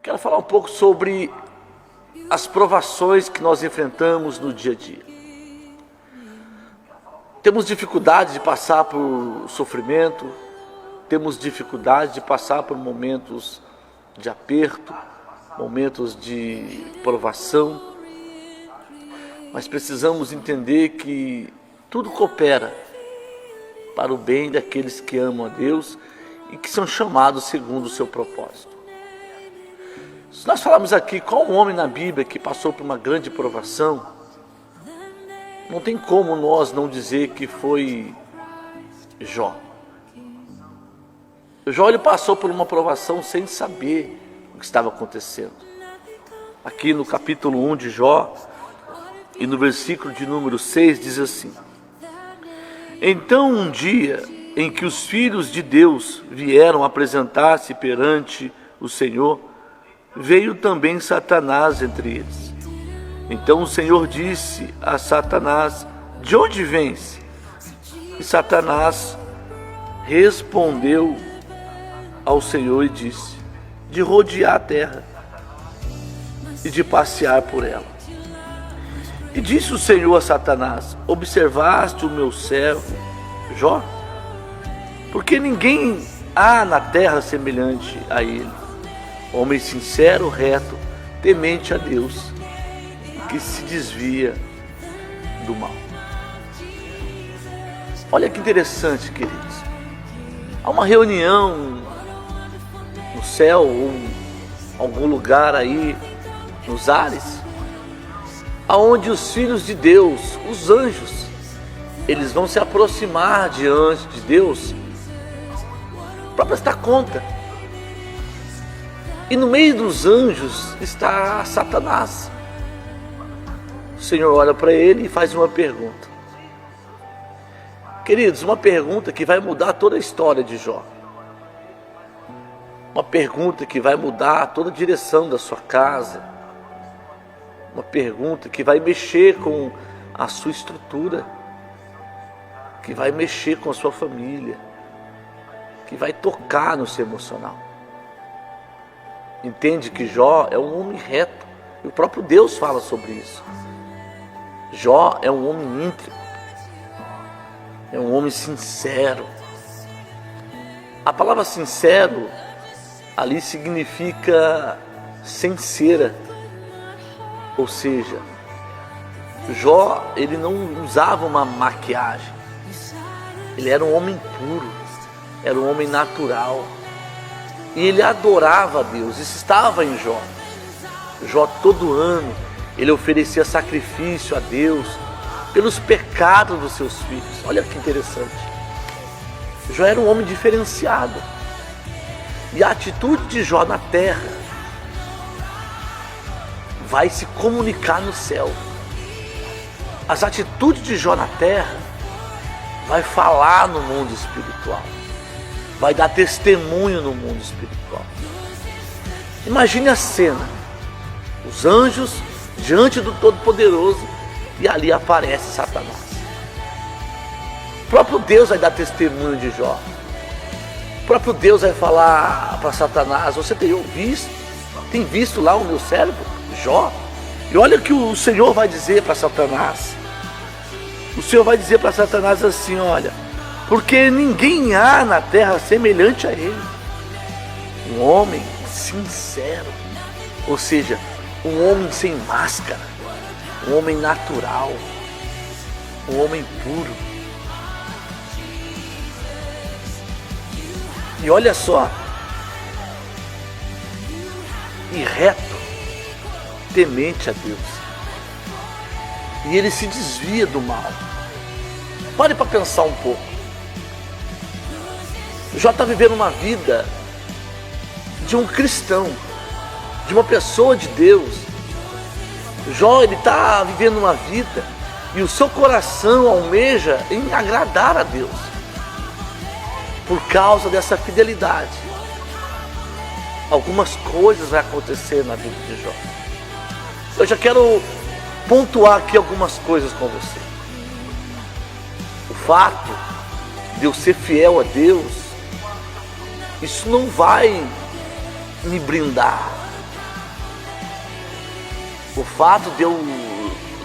Quero falar um pouco sobre as provações que nós enfrentamos no dia a dia. Temos dificuldade de passar por sofrimento, temos dificuldade de passar por momentos de aperto, momentos de provação, mas precisamos entender que tudo coopera para o bem daqueles que amam a Deus e que são chamados segundo o seu propósito. Se nós falarmos aqui qual um homem na Bíblia que passou por uma grande provação, não tem como nós não dizer que foi Jó. Jó, ele passou por uma provação sem saber o que estava acontecendo. Aqui no capítulo 1 de Jó, e no versículo de número 6, diz assim: Então um dia em que os filhos de Deus vieram apresentar-se perante o Senhor, veio também Satanás entre eles. Então o Senhor disse a Satanás: De onde vens? E Satanás respondeu ao Senhor e disse: De rodear a terra e de passear por ela. E disse o Senhor a Satanás: Observaste o meu servo Jó? Porque ninguém há na terra semelhante a ele, homem sincero, reto, temente a Deus, que se desvia do mal. Olha que interessante, queridos. Há uma reunião no céu ou em algum lugar aí nos ares, aonde os filhos de Deus, os anjos, eles vão se aproximar diante de Deus para prestar conta. E no meio dos anjos está Satanás. O Senhor olha para ele e faz uma pergunta. Queridos, uma pergunta que vai mudar toda a história de Jó. Uma pergunta que vai mudar toda a direção da sua casa. Uma pergunta que vai mexer com a sua estrutura, que vai mexer com a sua família, que vai tocar no seu emocional. Entende que Jó é um homem reto, e o próprio Deus fala sobre isso. Jó é um homem íntegro, é um homem sincero. A palavra sincero ali significa sincera, ou seja, Jó, ele não usava uma maquiagem, ele era um homem puro, era um homem natural, e ele adorava a Deus. Isso estava em Jó. Jó, todo ano, ele oferecia sacrifício a Deus pelos pecados dos seus filhos. Olha que interessante. Jó era um homem diferenciado, e a atitude de Jó na terra vai se comunicar no céu. As atitudes de Jó na terra vai falar no mundo espiritual, vai dar testemunho no mundo espiritual. Imagine a cena, os anjos diante do Todo-Poderoso, e ali aparece Satanás. O próprio Deus vai dar testemunho de Jó. O próprio Deus vai falar para Satanás: Você tem visto lá o meu servo Jó? E olha o que o Senhor vai dizer para Satanás. O Senhor vai dizer para Satanás assim: Olha, porque ninguém há na terra semelhante a ele, um homem sincero, ou seja, um homem sem máscara, um homem natural, um homem puro. E olha só, e reto, temente a Deus, e ele se desvia do mal. Pare para pensar um pouco. Jó está vivendo uma vida de um cristão, de uma pessoa de Deus. Jó, ele está vivendo uma vida e o seu coração almeja em agradar a Deus. Por causa dessa fidelidade, algumas coisas vão acontecer na vida de Jó. Eu já quero pontuar aqui algumas coisas com você. O fato de eu ser fiel a Deus, isso não vai me brindar, o fato de eu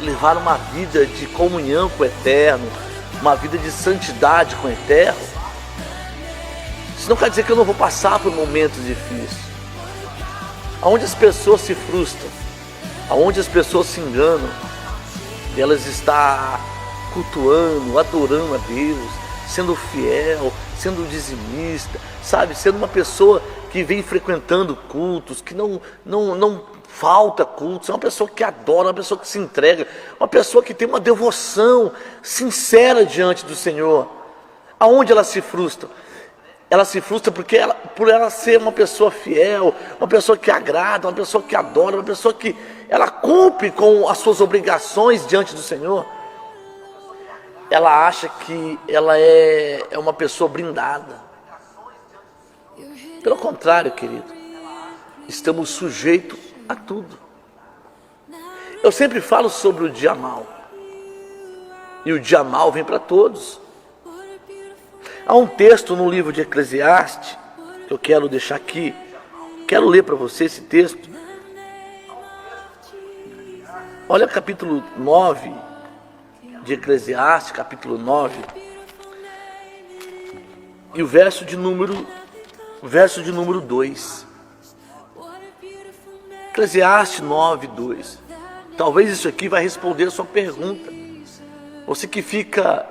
levar uma vida de comunhão com o Eterno, uma vida de santidade com o Eterno, isso não quer dizer que eu não vou passar por momentos difíceis, aonde as pessoas se frustram, aonde as pessoas se enganam, e elas estão cultuando, adorando a Deus, sendo fiel, sendo dizimista, sabe, sendo uma pessoa que vem frequentando cultos, que não falta cultos, é uma pessoa que adora, uma pessoa que se entrega, uma pessoa que tem uma devoção sincera diante do Senhor. Aonde ela se frustra? Ela se frustra porque por ela ser uma pessoa fiel, uma pessoa que agrada, uma pessoa que adora, uma pessoa que ela cumpre com as suas obrigações diante do Senhor. Ela acha que ela é uma pessoa brindada. Pelo contrário, querido, estamos sujeitos a tudo. Eu sempre falo sobre o dia mau, e o dia mau vem para todos. Há um texto no livro de Eclesiastes que eu quero deixar aqui, quero ler para você esse texto. Olha o capítulo 9 de Eclesiastes, capítulo 9, e o verso de número 2. Eclesiastes 9, 2. Talvez isso aqui vai responder a sua pergunta. Você que fica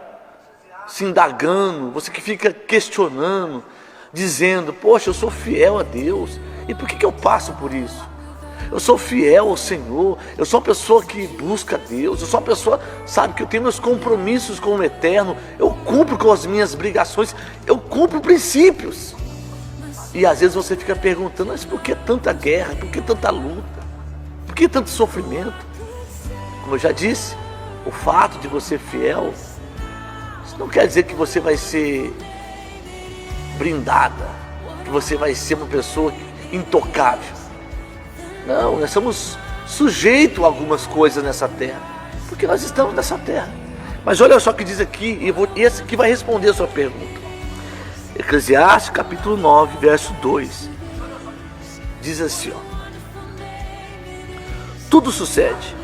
se indagando, você que fica questionando, dizendo: poxa, eu sou fiel a Deus, e por que eu passo por isso? Eu sou fiel ao Senhor, eu sou uma pessoa que busca Deus, eu sou uma pessoa, sabe, que eu tenho meus compromissos com o Eterno, eu cumpro com as minhas obrigações, eu cumpro princípios. E às vezes você fica perguntando: mas por que tanta guerra, por que tanta luta, por que tanto sofrimento? Como eu já disse, o fato de você ser fiel, isso não quer dizer que você vai ser brindada, que você vai ser uma pessoa intocável. Não, nós somos sujeitos a algumas coisas nessa terra, porque nós estamos nessa terra. Mas olha só o que diz aqui, e esse aqui vai responder a sua pergunta. Eclesiastes capítulo 9, verso 2. Diz assim, ó: tudo sucede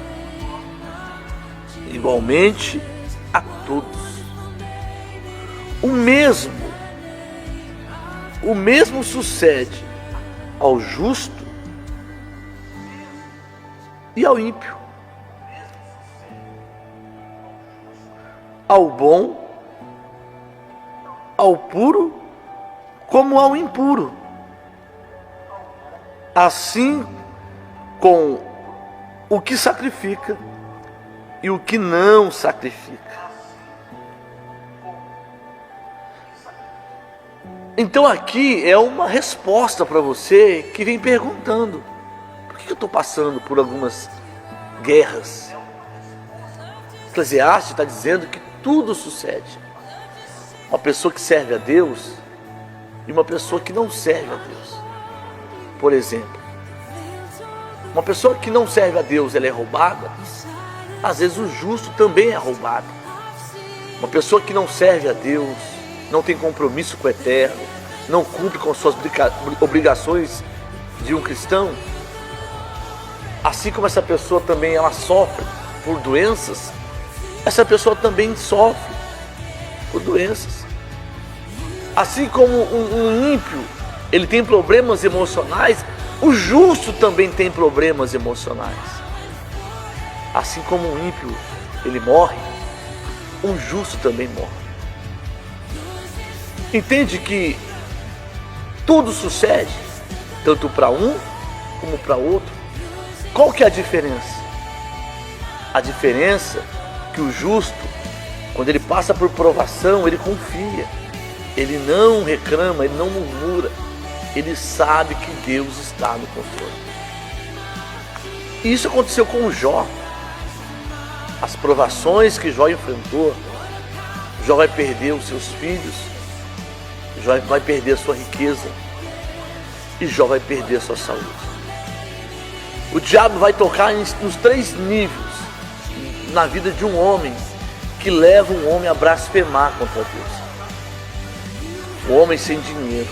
igualmente a todos. O mesmo sucede ao justo e ao ímpio, ao bom, ao puro, como ao impuro, assim com o que sacrifica e o que não sacrifica. Então aqui é uma resposta para você que vem perguntando: por que eu estou passando por algumas guerras? Eclesiastes está dizendo que tudo sucede. Uma pessoa que serve a Deus e uma pessoa que não serve a Deus. Por exemplo, uma pessoa que não serve a Deus, ela é roubada. Às vezes o justo também é roubado. Uma pessoa que não serve a Deus, não tem compromisso com o Eterno, não cumpre com suas obrigações de um cristão, assim como essa pessoa também ela sofre por doenças, essa pessoa também sofre por doenças. Assim como um ímpio, ele tem problemas emocionais, o justo também tem problemas emocionais. Assim como um ímpio, ele morre, um justo também morre. Entende que tudo sucede, tanto para um como para outro. Qual que é a diferença? A diferença é que o justo, quando ele passa por provação, ele confia, ele não reclama, ele não murmura, ele sabe que Deus está no controle. E isso aconteceu com o Jó. As provações que Jó enfrentou, Jó vai perder os seus filhos, Jó vai perder a sua riqueza e Jó vai perder a sua saúde. O diabo vai tocar nos 3 níveis na vida de um homem que leva um homem a blasfemar contra Deus. Um homem sem dinheiro,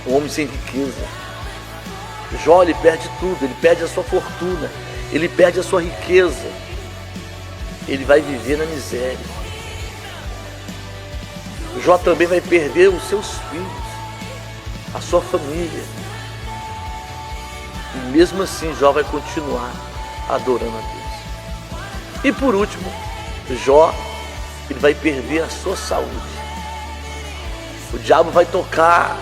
um homem sem riqueza. Jó, ele perde tudo, ele perde a sua fortuna, ele perde a sua riqueza, ele vai viver na miséria. Jó também vai perder os seus filhos, a sua família. E mesmo assim Jó vai continuar adorando a Deus. E por último, Jó, ele vai perder a sua saúde. O diabo vai tocar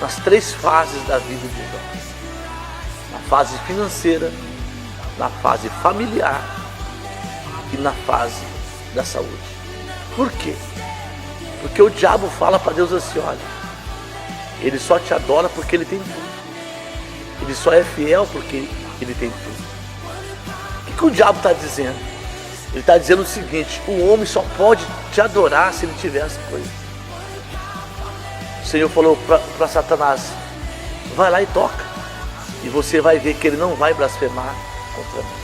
nas 3 fases da vida de Jó: na fase financeira, na fase familiar e na fase da saúde. Por quê? Porque o diabo fala para Deus assim: olha, ele só te adora porque ele tem tudo. Ele só é fiel porque ele tem tudo. O que o diabo está dizendo? Ele está dizendo o seguinte: o homem só pode te adorar se ele tiver as coisas. O Senhor falou para Satanás: vai lá e toca, e você vai ver que ele não vai blasfemar contra mim.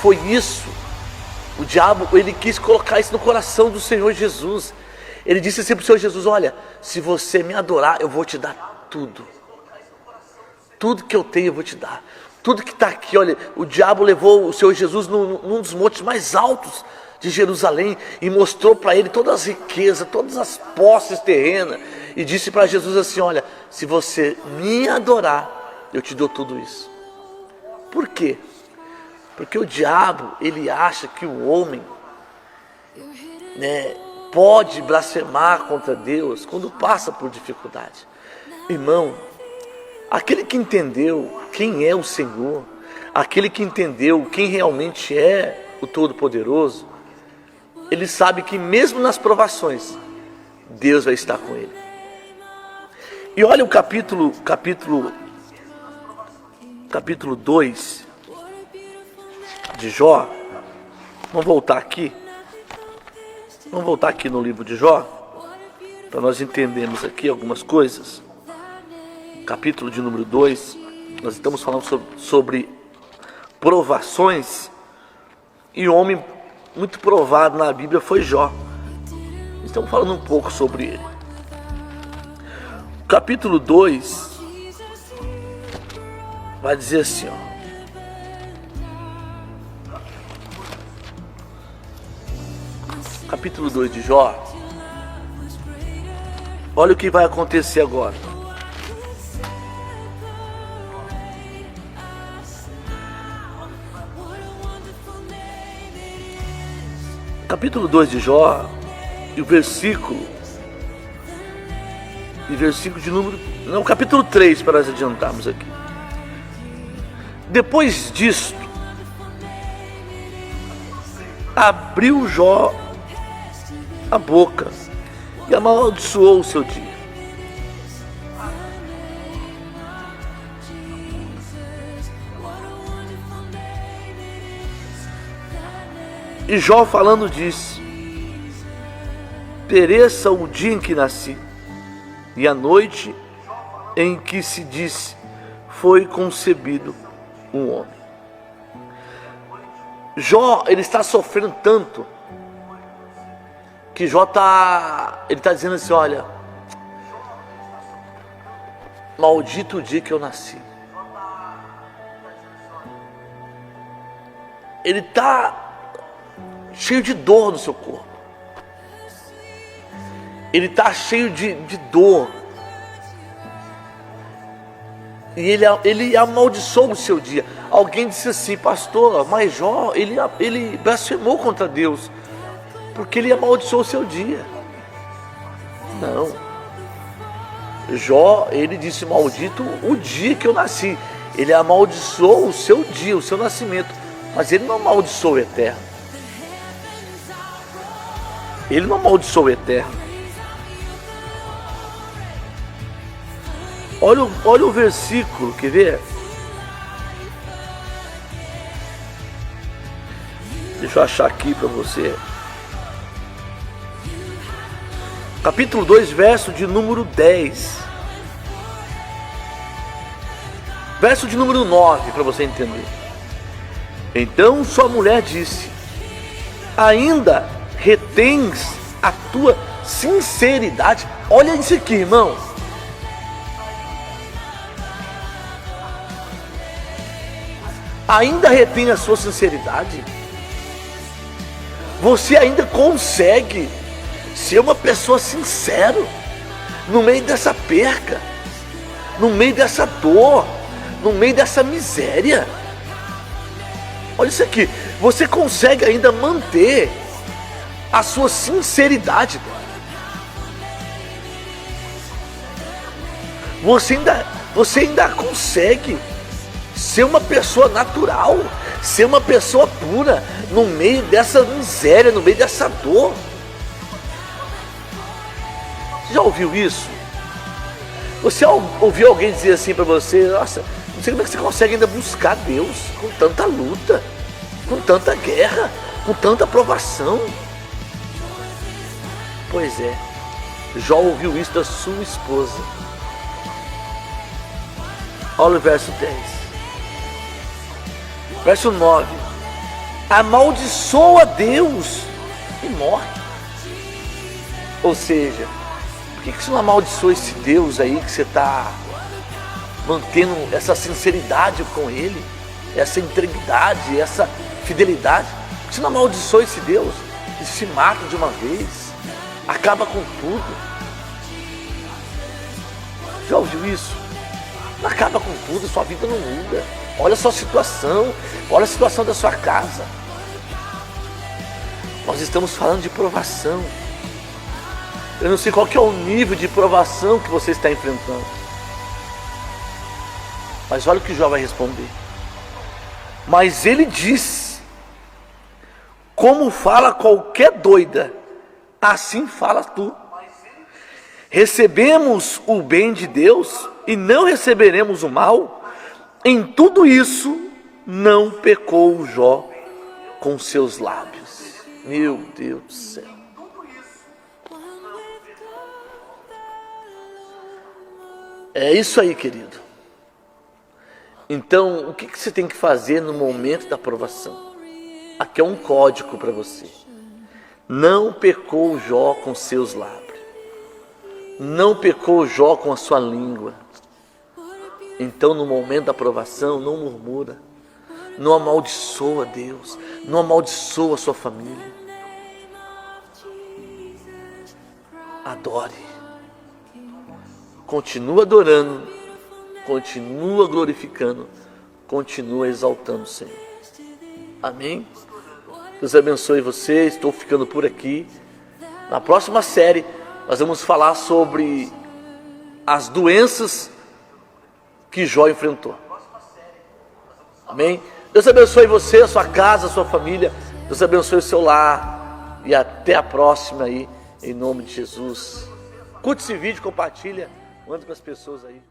Foi isso. O diabo, ele quis colocar isso no coração do Senhor Jesus. Ele disse assim para o Senhor Jesus: olha, se você me adorar, eu vou te dar tudo. Tudo que eu tenho eu vou te dar. Tudo que está aqui, olha, o diabo levou o Senhor Jesus num dos montes mais altos de Jerusalém e mostrou para ele todas as riquezas, todas as posses terrenas, e disse para Jesus assim: olha, se você me adorar, eu te dou tudo isso. Por quê? Porque o diabo, ele acha que o homem, pode blasfemar contra Deus quando passa por dificuldade. Irmão, aquele que entendeu quem é o Senhor, aquele que entendeu quem realmente é o Todo-Poderoso, ele sabe que mesmo nas provações, Deus vai estar com ele. E olha o capítulo 2 de Jó. Vamos voltar aqui no livro de Jó, para nós entendermos aqui algumas coisas. Capítulo de número 2, nós estamos falando sobre provações, e o homem muito provado na Bíblia foi Jó. Estamos falando um pouco sobre ele. O capítulo 2 vai dizer assim, ó: capítulo 2 de Jó, olha o que vai acontecer agora. Capítulo 2 de Jó, e o versículo de número... Não, capítulo 3, para nós adiantarmos aqui. Depois disto, abriu Jó a boca e amaldiçoou o seu dia. E Jó falando disse: pereça o dia em que nasci, e a noite em que se disse foi concebido um homem. Jó, ele está sofrendo tanto, que Jó ele está dizendo assim: olha, maldito o dia que eu nasci. Ele está cheio de dor no seu corpo. Ele está cheio de dor. E ele amaldiçoou o seu dia. Alguém disse assim: pastor, mas Jó, ele blasfemou contra Deus, porque ele amaldiçoou o seu dia. Não. Jó, ele disse: maldito o dia que eu nasci. Ele amaldiçoou o seu dia, o seu nascimento. Mas ele não amaldiçoou o eterno. Ele não amaldiçoou o eterno. Olha o versículo, quer ver? Deixa eu achar aqui para você. Capítulo 2, verso de número 10. Verso de número 9, para você entender. Então sua mulher disse: ainda retens a tua sinceridade? Olha isso aqui, irmão. ainda retém a sua sinceridade? Você ainda consegue ser uma pessoa sincera no meio dessa perca, no meio dessa dor, no meio dessa miséria? Olha isso aqui, você consegue ainda manter a sua sinceridade? Você ainda consegue ser uma pessoa natural, ser uma pessoa pura no meio dessa miséria, no meio dessa dor? Você já ouviu isso? Você ouviu alguém dizer assim para você: nossa, não sei como é que você consegue ainda buscar Deus com tanta luta, com tanta guerra, com tanta provação? Pois é, Jó ouviu isso da sua esposa. Olha o verso 10. Verso 9. Amaldiçoa Deus e morre. Ou seja, por que você não amaldiçoa esse Deus aí que você está mantendo essa sinceridade com Ele, essa integridade, essa fidelidade? Por que você não amaldiçoa esse Deus e se mata de uma vez, acaba com tudo? Já ouviu isso? Não acaba com tudo, sua vida não muda. Olha a sua situação, olha a situação da sua casa. Nós estamos falando de provação. Eu não sei qual que é o nível de provação que você está enfrentando. Mas olha o que Jó vai responder. Mas ele diz: como fala qualquer doida, assim fala tu. Recebemos o bem de Deus e não receberemos o mal? Em tudo isso não pecou Jó com seus lábios. Meu Deus do céu. É isso aí, querido. Então, o que você tem que fazer no momento da provação? Aqui é um código para você. Não pecou Jó com seus lábios. Não pecou Jó com a sua língua. Então, no momento da provação, não murmura, não amaldiçoa Deus, não amaldiçoa a sua família. Adore, continua adorando, continua glorificando, continua exaltando o Senhor. Amém? Deus abençoe você. Estou ficando por aqui. Na próxima série nós vamos falar sobre as doenças que Jó enfrentou. Amém? Deus abençoe você, a sua casa, a sua família. Deus abençoe o seu lar. E até a próxima aí, em nome de Jesus. Curte esse vídeo, compartilha, manda para as pessoas aí.